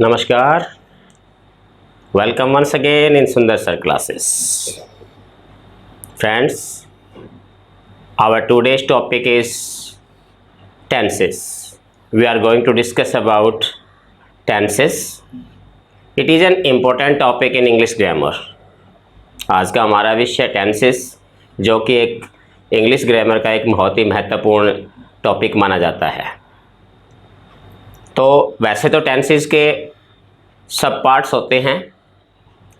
Namaskar. Welcome once again in Sundar Sir classes. Friends, our today's topic is tenses. We are going to discuss about tenses. It is an important topic in English grammar. आज का हमारा विषय tenses, जो कि एक English grammar का एक बहुत ही महत्वपूर्ण टॉपिक माना जाता है। तो वैसे तो टेंसेस के सब पार्ट्स होते हैं,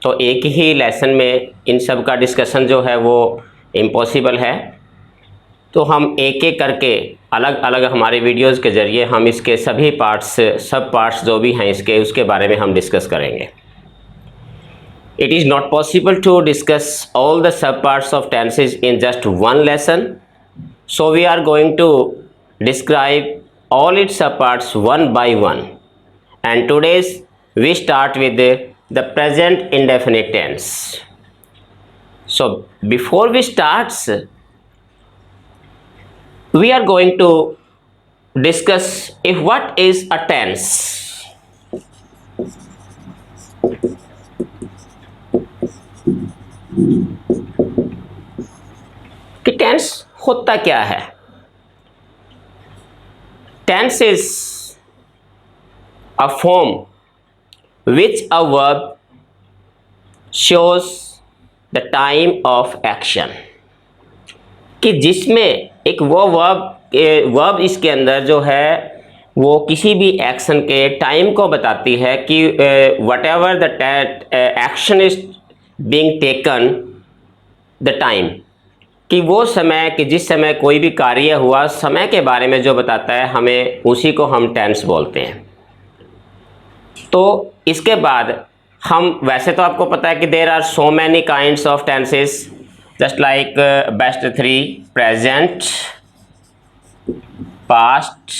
तो एक ही लेसन में इन सब का डिस्कशन जो है वो इम्पॉसिबल है। तो हम एक एक करके अलग अलग हमारे वीडियोस के ज़रिए हम इसके सभी पार्ट्स, सब पार्ट्स जो भी हैं इसके, उसके बारे में हम डिस्कस करेंगे। It is not possible to discuss all the subparts of tenses in just one lesson. So we are going to describe all its subparts one by one. And today's we start with the present indefinite tense. So before we start, we are going to discuss what is a tense. कि tense होता क्या है। Tense is a form which a verb shows the time of action, कि जिसमें एक वो verb इसके अंदर जो है वो किसी भी एक्शन के टाइम को बताती है कि what ever the action is being taken the time, कि वो समय, कि जिस समय कोई भी कार्य हुआ, समय के बारे में जो बताता है हमें, उसी को हम टेंस बोलते हैं। तो इसके बाद हम, वैसे तो आपको पता है कि there are so many kinds of tenses, just like best three, present, past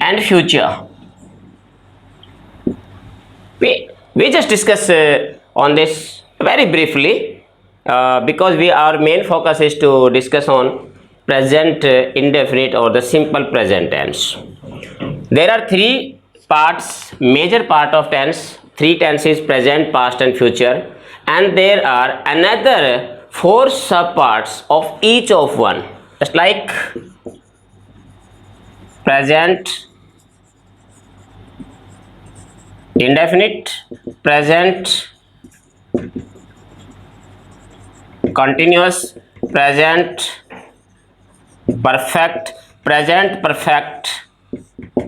and future. we just discuss on this very briefly because our main focus is to discuss on present indefinite or the simple present tense. There are three parts, major part of tense, three tenses: present, past and future, and there are another four sub parts of each of one, just like present indefinite, present continuous, present perfect, present perfect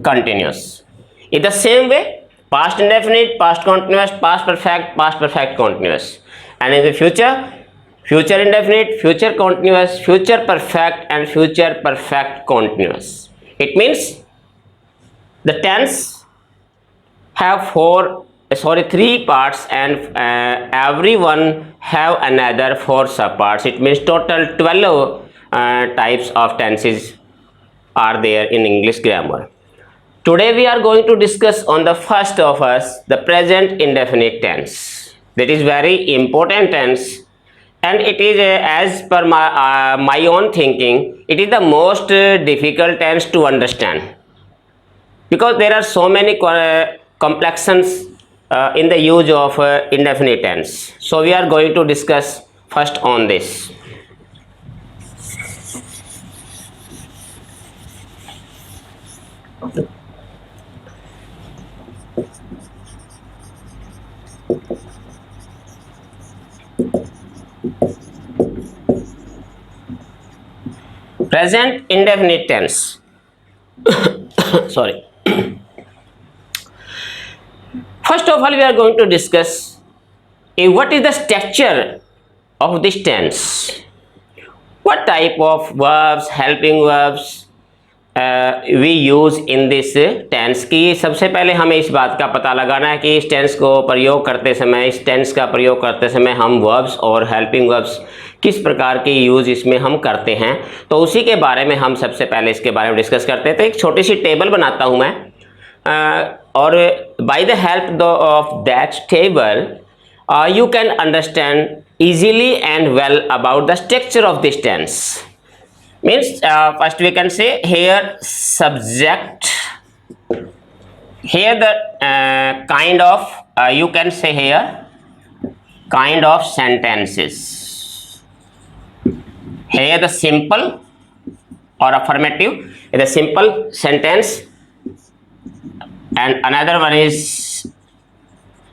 continuous. In the same way, past indefinite, past continuous, past perfect continuous, and in the future, future indefinite, future continuous, future perfect and future perfect continuous. It means the tense have three parts, and every one have another four subparts. It means total 12 types of tenses are there in English grammar. Today we are going to discuss on the first of us, the present indefinite tense. That is very important tense, and it is as per my own thinking, it is the most difficult tense to understand, because there are so many complexions in the use of indefinite tense. So we are going to discuss first on this. Present indefinite tense. Sorry. First of all, we are going to discuss what is the structure of this tense. What type of verbs, helping verbs we use in this tense. कि सबसे पहले हमें इस बात का पता लगाना है कि इस टेंस को प्रयोग करते समय, इस टेंस का प्रयोग करते समय हम वर्ब्स और हेल्पिंग वर्ब्स किस प्रकार के यूज़ इसमें हम करते हैं। तो उसी के बारे में हम सबसे पहले इसके बारे में डिस्कस करते हैं। तो एक छोटी सी टेबल बनाता हूँ मैं, और by the help of that table you can understand easily and well about the structure of this tense. Means first we can say here subject, Here the kind of you can say here kind of sentences. Here the simple or affirmative is a simple sentence, and another one is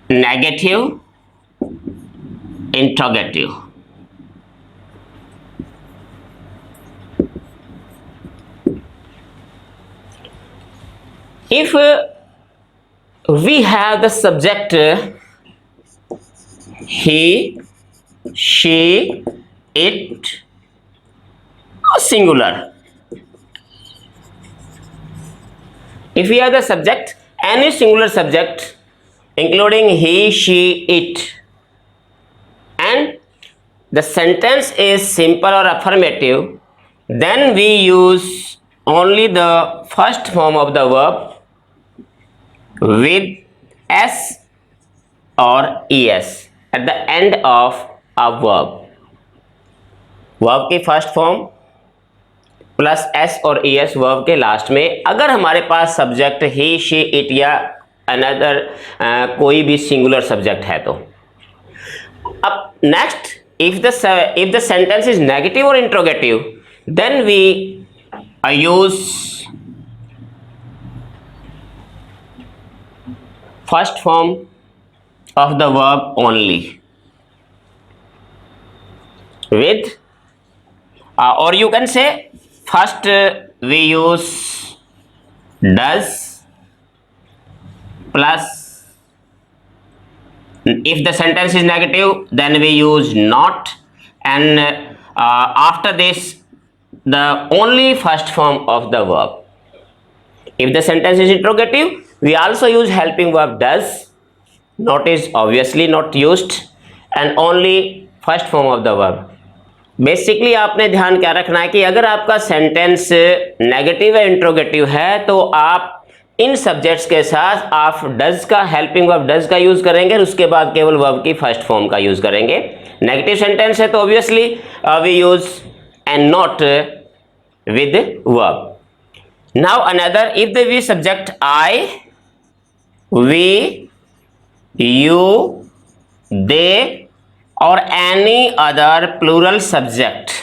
negative interrogative. If we have the subject he, she, it, or singular. If we have the subject, any singular subject including he, she, it, and the sentence is simple or affirmative, then we use only the first form of the verb with s or es at the end of a verb. Verb की first form plus S और E S verb के last में, अगर हमारे पास subject he, she, it या another कोई भी singular subject है तो. अब next, if the sentence is negative or interrogative, then we use first form of the verb only with or you can say first we use does plus, if the sentence is negative then we use not, and after this the only first form of the verb. If the sentence is interrogative, we also use helping verb does. Not is obviously not used, and only first form of the verb. Basically आपने ध्यान क्या रखना है कि अगर आपका sentence negative या interrogative है तो आप इन सब्जेक्ट्स के साथ आप डज का, हेल्पिंग वर्ब डज का यूज करेंगे, और उसके बाद केवल वर्ब की फर्स्ट फॉर्म का यूज करेंगे. नेगेटिव सेंटेंस है तो obviously we use and not with verb. Now another, if the we subject I, we, you, they, or any other plural subject,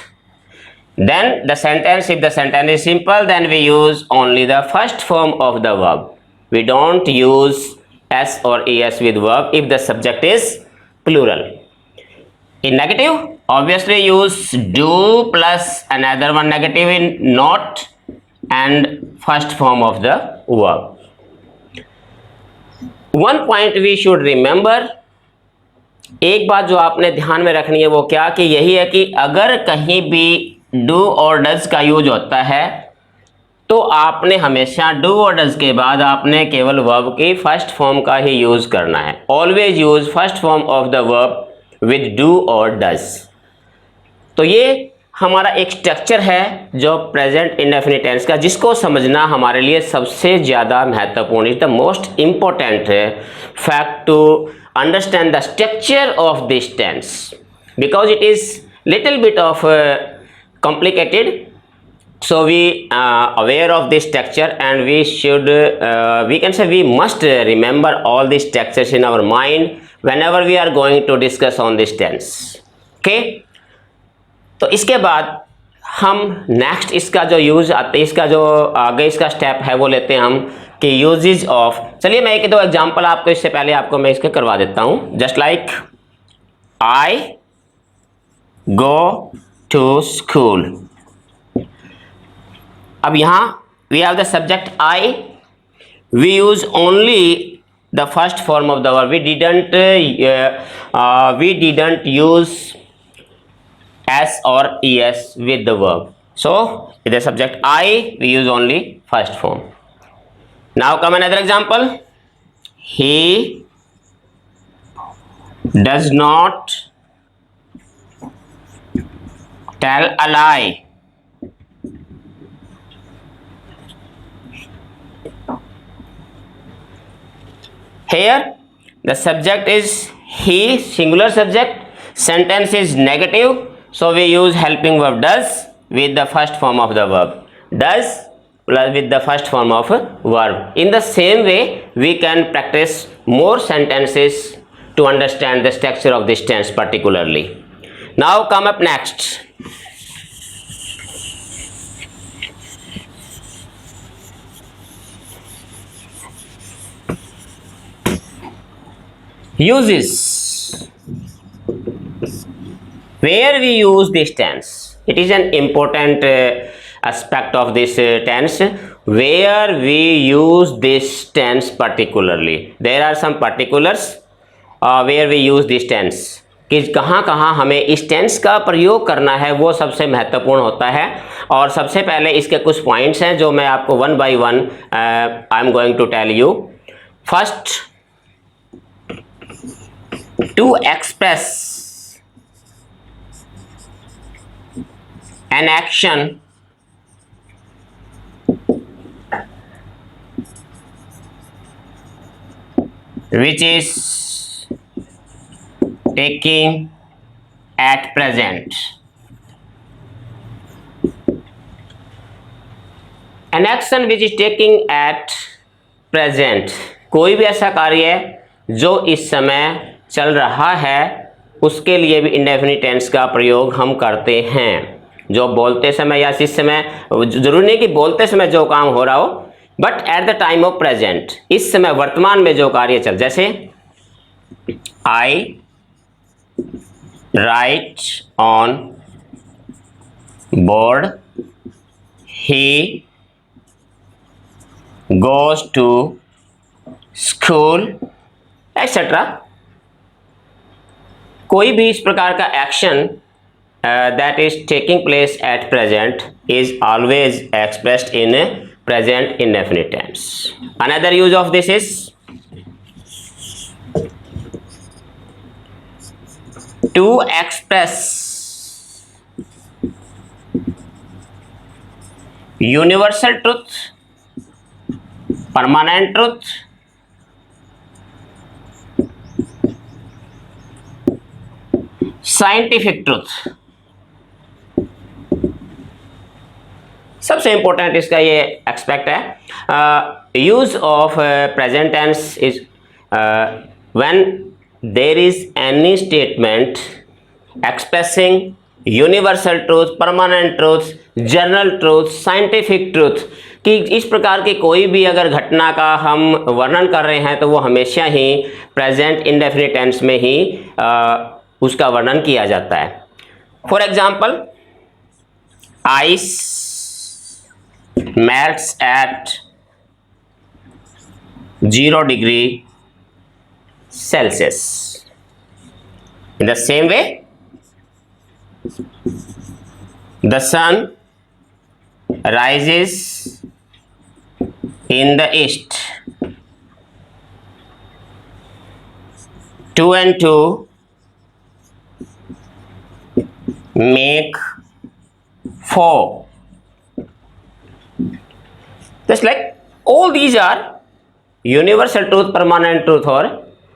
then the sentence, if the sentence is simple, then we use only the first form of the verb. We don't use s or es with verb if the subject is plural. In negative, obviously use do plus another one negative in not and first form of the verb. One point we should remember, एक बात जो आपने ध्यान में रखनी है वो क्या, कि यही है कि अगर कहीं भी डू और डज का यूज होता है तो आपने हमेशा डू और डज के बाद आपने केवल वर्ब की फर्स्ट फॉर्म का ही यूज करना है. Always use first form of the verb with do और डज. तो ये हमारा एक स्ट्रक्चर है जो प्रेजेंट इंडेफिनिट टेंस का, जिसको समझना हमारे लिए सबसे ज़्यादा महत्वपूर्ण, is the most important fact to understand the structure of this tense, because it is little bit of complicated. So we aware of this structure, and we should we can say we must remember all these structures in our mind whenever we are going to discuss on this tense. Okay, तो इसके बाद हम next इसका जो use आते हैं, इसका जो आगे इसका स्टेप है वो लेते हैं हम कि यूजेज ऑफ. चलिए मैं एक दो एग्जांपल आपको इससे पहले आपको मैं इसके करवा देता हूं. Just like I go to school. अब यहां we have the subject I, we use only the first form of the verb. We didn't use s or es with the verb. So with the subject I, we use only first form. Now come another example. He does not tell a lie. Here the subject is he, singular subject, sentence is negative, so we use helping verb does with the first form of the verb. Does plus with the first form of verb. In the same way, we can practice more sentences to understand the structure of this tense particularly. Now come up next. Uses. Where we use this tense, it is an important aspect of this tense, where we use this tense particularly. There are some particulars where we use this tense, कि कहाँ कहाँ हमें इस tense का प्रयोग करना है, वो सबसे महत्वपूर्ण होता है. और सबसे पहले इसके कुछ पॉइंट्स हैं जो मैं आपको one by one I am going to tell you. First, to express an action which is taking at present. An action which is taking at present, कोई भी ऐसा कार्य जो इस समय चल रहा है, उसके लिए भी इंडेफिनिट टेंस का प्रयोग हम करते हैं. जो बोलते समय या इस समय, जरूरी नहीं कि बोलते समय जो काम हो रहा हो, but at the time of present, इस समय वर्तमान में जो कार्य चल, जैसे I write on board, he goes to school etcetera. कोई भी इस प्रकार का action that is taking place at present is always expressed in present indefinite tense. Another use of this is to express universal truth, permanent truth, scientific truth. सबसे important इसका ये expect है. Use of present tense is when there is any statement expressing universal truth, permanent truth, general truth, scientific truth, कि इस प्रकार की कोई भी अगर घटना का हम वर्णन कर रहे हैं तो वो हमेशा ही प्रेजेंट इंडेफिनिट टेंस में ही उसका वर्णन किया जाता है. For example, ice melts at 0 degree Celsius. In the same way, the sun rises in the east. 2 and 2 make 4. Just like all these are universal truth, permanent truth और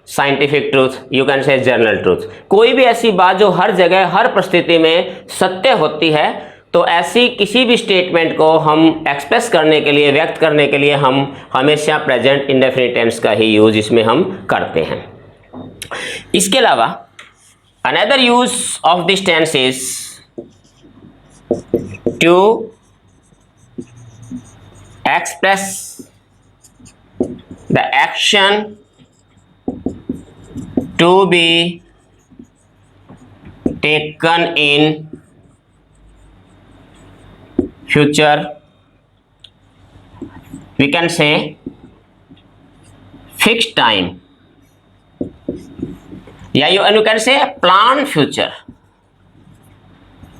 scientific truth, you can say general truth. कोई भी ऐसी बात जो हर जगह हर परिस्थिति में सत्य होती है, तो ऐसी किसी भी स्टेटमेंट को हम एक्सप्रेस करने के लिए, व्यक्त करने के लिए हम हमेशा प्रेजेंट इंडेफिनिट टेंस का ही यूज इसमें हम करते हैं. इसके अलावा another use of this tense is to express the action to be taken in future. We can say fixed time, yeah, you can say plan future,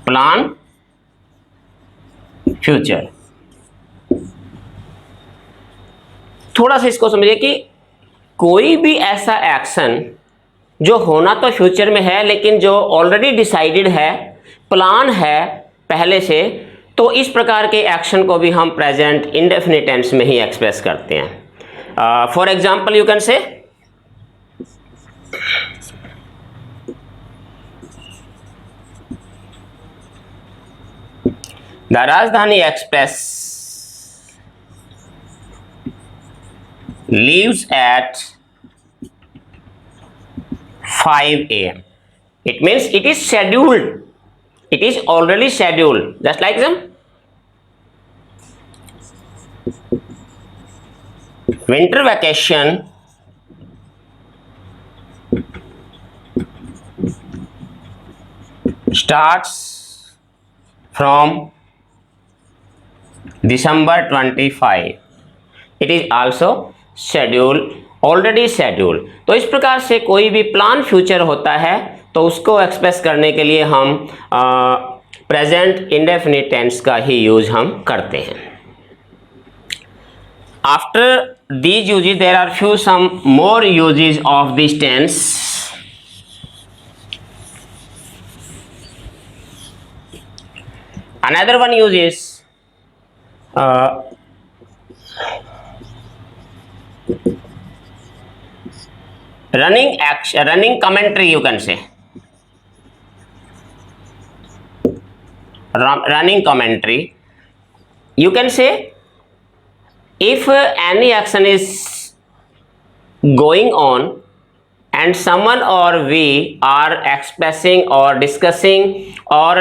plan future. थोड़ा सा इसको समझिए कि कोई भी ऐसा एक्शन जो होना तो फ्यूचर में है, लेकिन जो ऑलरेडी डिसाइडेड है, प्लान है पहले से, तो इस प्रकार के एक्शन को भी हम प्रेजेंट इंडेफिनिट टेंस में ही एक्सप्रेस करते हैं. For example, you can say the राजधानी express leaves at 5 a.m. It means it is scheduled. It is already scheduled. Just like them. Winter vacation starts from December 25. It is also scheduled, already schedule. तो इस प्रकार से कोई भी plan future होता है तो उसको एक्सप्रेस करने के लिए हम प्रेजेंट इंडेफिनिट टेंस का ही यूज हम करते हैं। After these uses there are few some more uses of this tense. Another one use is running action, running commentary, you can say. Running commentary, you can say if any action is going on and someone or we are expressing or discussing or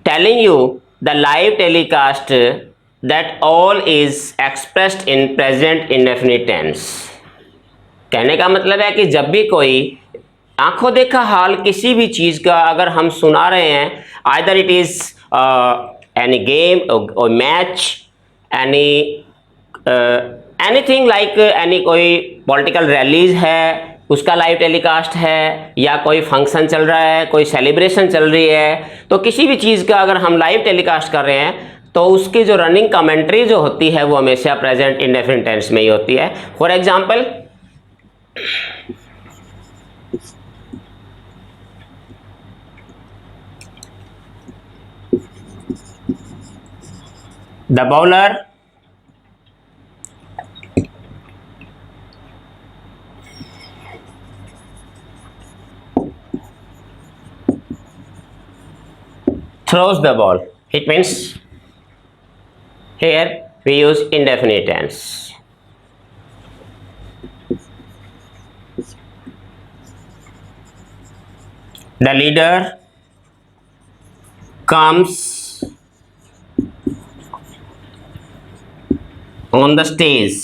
telling you the live telecast, that all is expressed in present indefinite tense. कहने का मतलब है कि जब भी कोई आंखों देखा हाल किसी भी चीज़ का अगर हम सुना रहे हैं, either it is any game और मैच, एनीथिंग लाइक एनी कोई पॉलिटिकल रैलीज है उसका लाइव टेलीकास्ट है, या कोई फंक्शन चल रहा है, कोई सेलिब्रेशन चल रही है, तो किसी भी चीज़ का अगर हम लाइव टेलीकास्ट कर रहे हैं तो उसकी जो रनिंग कमेंट्री जो होती है वो हमेशा प्रेजेंट इंडेफिनिट टेंस में ही होती है। For example, the bowler throws the ball. It means here we use indefinite tense. The leader comes on the stage.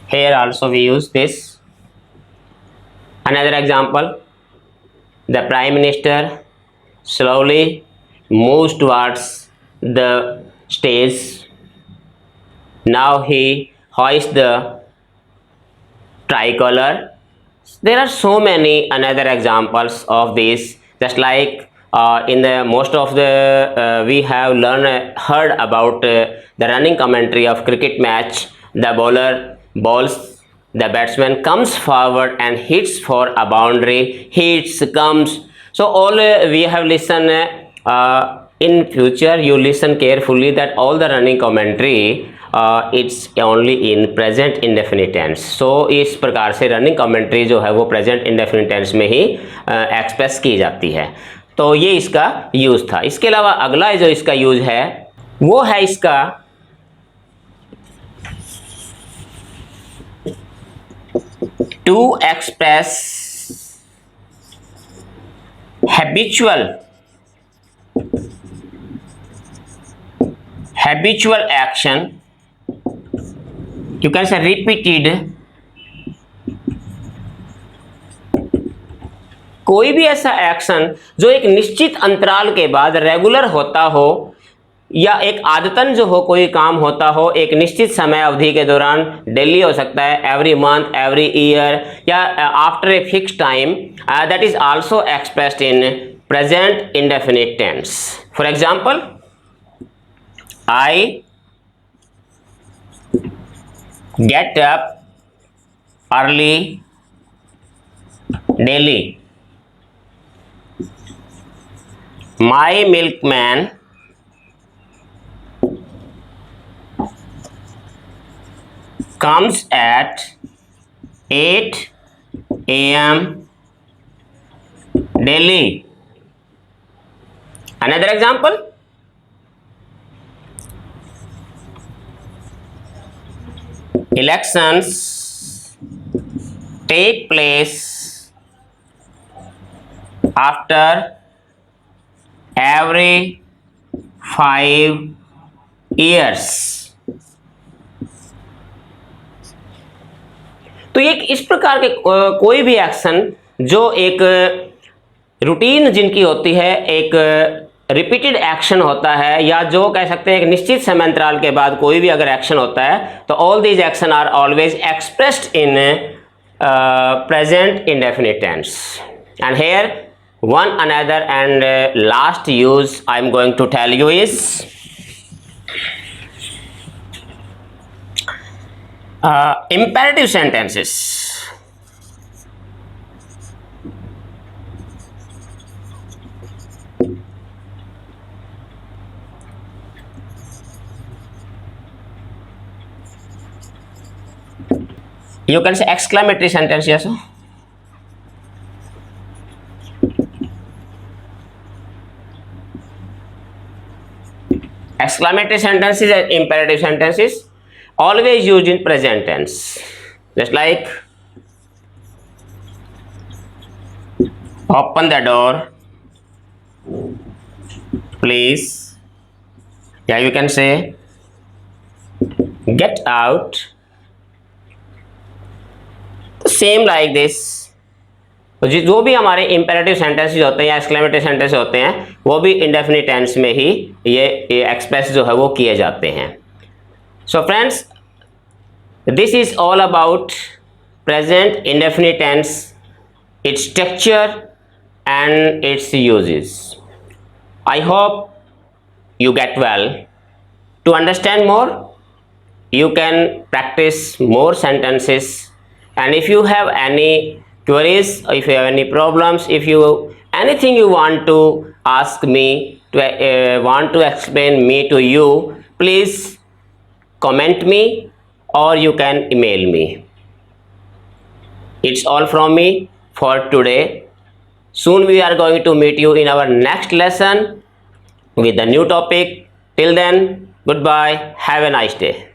Here also we use this. Another example, the prime minister slowly moves towards the stage. Now he hoists the tricolor. There are so many another examples of this, just like in the most of the we have heard about the running commentary of cricket match. The bowler bowls, the batsman comes forward and hits for a boundary, hits, comes. So all we have listened, in future you listen carefully that all the running commentary it's only in present indefinite tense. So इस प्रकार से running commentary जो है वो present indefinite tense में ही express की जाती है। तो ये इसका यूज था। इसके अलावा अगला जो इसका यूज है वो है इसका to express habitual action, you can say repeated, कोई भी ऐसा एक्शन जो एक निश्चित अंतराल के बाद रेगुलर होता हो या एक आदतन जो हो कोई काम होता हो एक निश्चित समय अवधि के दौरान, डेली हो सकता है, एवरी मंथ, एवरी ईयर, या after a fix time, that is also expressed in present indefinite tense. For example, I get up early daily. My milkman comes at 8 a.m. daily. Another example, Elections take place after every 5 years. तो एक इस प्रकार के कोई भी action जो एक routine जिनकी होती है, एक रिपीटेड एक्शन होता है, या जो कह सकते हैं एक निश्चित समय अंतराल के बाद कोई भी अगर एक्शन होता है, तो all these action are always expressed in present indefinite tense. And here one another and last use I am going to tell you is imperative sentences. You can say exclamatory sentence, yes. Exclamatory sentences and imperative sentences always used in present tense. Just like open the door, please. Yeah, you can say get out. Same like this. जो भी हमारे imperative sentences होते हैं या exclamatory sentence होते हैं, वो भी इंडेफिनिट टेंस में ही ये एक्सप्रेस जो है वो किए जाते हैं. So friends, this is all about present indefinite tense, its structure and its uses. I hope you get well. To understand more, you can practice more sentences, and if you have any queries, if you have any problems, if you anything you want to ask me, to want to explain me to you, please comment me or you can email me. It's all from me for today. Soon we are going to meet you in our next lesson with a new topic. Till then, goodbye. Have a nice day.